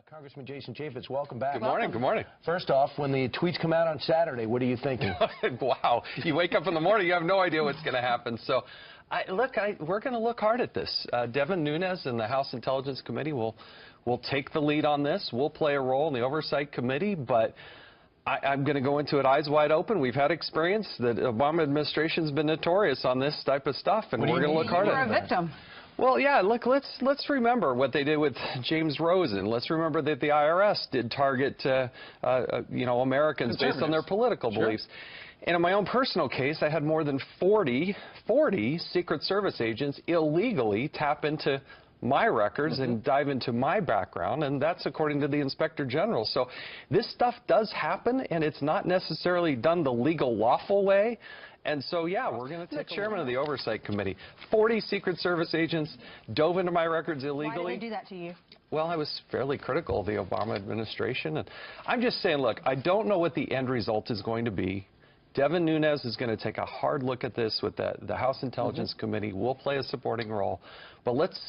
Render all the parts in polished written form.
Congressman Jason Chaffetz, welcome back. Good morning. Good morning. First off, when the tweets come out on Saturday, what are you thinking? Wow. You wake up in the morning, you have no idea what's going to happen. So, we're going to look hard at this. Devin Nunes and the House Intelligence Committee will take the lead on this. We'll play a role in the Oversight Committee, but I'm going to go into it eyes wide open. We've had experience. The Obama administration's been notorious on this type of stuff, and we're going to look hard at it. You're a victim. Well, yeah, look, let's remember what they did with James Rosen. Let's remember that the IRS did target, Americans based on their political beliefs. And in my own personal case, I had more than 40 Secret Service agents illegally tap into my records and dive into my background, and that's according to the Inspector General. So this stuff does happen, and it's not necessarily done the legal, lawful way. And so, yeah, we're going to take the chairman of the Oversight Committee. 40 Secret Service agents dove into my records illegally. Why did they do that to you? Well, I was fairly critical of the Obama administration. And I'm just saying, look, I don't know what the end result is going to be. Devin Nunes is going to take a hard look at this with the House Intelligence Committee. We'll play a supporting role. But let's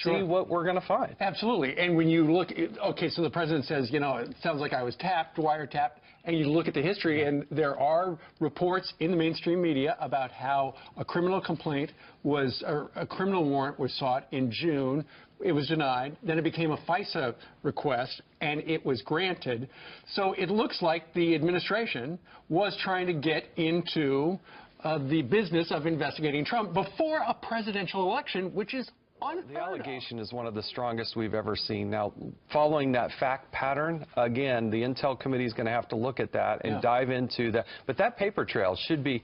see what we're going to find. Absolutely. And when you look, okay, so the president says, you know, it sounds like I was wiretapped, and you look at the history, and there are reports in the mainstream media about how a criminal complaint was, or a criminal warrant was sought in June. It was denied. Then it became a FISA request, and it was granted. So it looks like the administration was trying to get into the business of investigating Trump before a presidential election, which is unheard of. The allegation is one of the strongest we've ever seen. Now, following that fact pattern, again, the Intel Committee is going to have to look at that and dive into that. But that paper trail should be,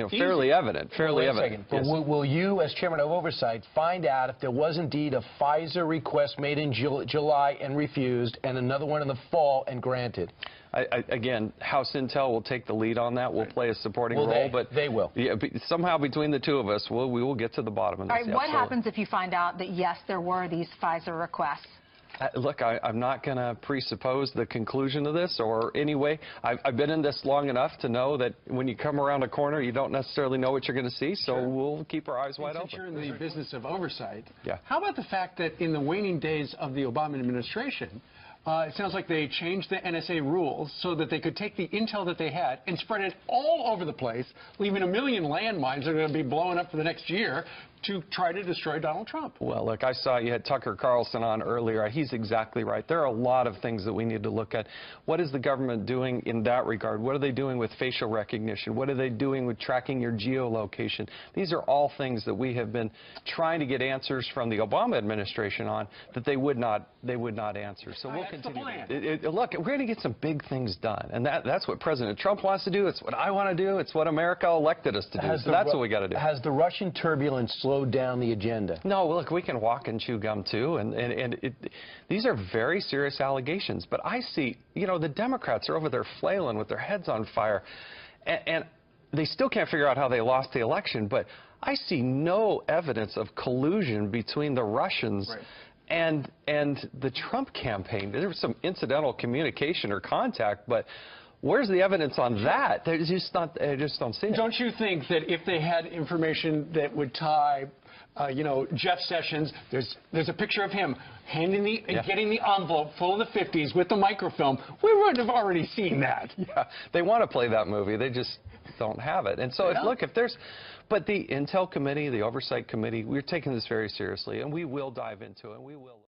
fairly evident. Fairly evident. But will you, as chairman of Oversight, find out if there was indeed a FISA request made in July and refused, and another one in the fall and granted? Again, House Intel will take the lead on that. We'll play a supporting role, but they will. Yeah, somehow between the two of us, we will get to the bottom of this. All right, what happens if you find out that yes, there were these FISA requests? Look, I'm not going to presuppose the conclusion of this, or anyway, I've been in this long enough to know that when you come around a corner, you don't necessarily know what you're going to see, so we'll keep our eyes wide open. Since you're in the business of oversight, yeah. How about the fact that in the waning days of the Obama administration, it sounds like they changed the NSA rules so that they could take the intel that they had and spread it all over the place, leaving 1 million landmines that are going to be blowing up for the next year to try to destroy Donald Trump. Well, look, I saw you had Tucker Carlson on earlier. He's exactly right. There are a lot of things that we need to look at. What is the government doing in that regard? What are they doing with facial recognition? What are they doing with tracking your geolocation? These are all things that we have been trying to get answers from the Obama administration on that they would not answer. So we'll continue. Look, we're going to get some big things done, and that's what President Trump wants to do. It's what I want to do. It's what America elected us to do. So that's what we got to do. Has the Russian turbulence slowed down the agenda? No, look, we can walk and chew gum too, and these are very serious allegations. But I see, the Democrats are over there flailing with their heads on fire, and they still can't figure out how they lost the election. But I see no evidence of collusion between the Russians and the Trump campaign. There was some incidental communication or contact, but where's the evidence on that? There's just not. I just don't see it. Don't you think that if they had information that would tie, Jeff Sessions, there's a picture of him handing getting the envelope full of the 50s with the microfilm, we would have already seen that. Yeah, they want to play that movie. They just don't have it. And so, but the Intel Committee, the Oversight Committee, we're taking this very seriously, and we will dive into it, and we will.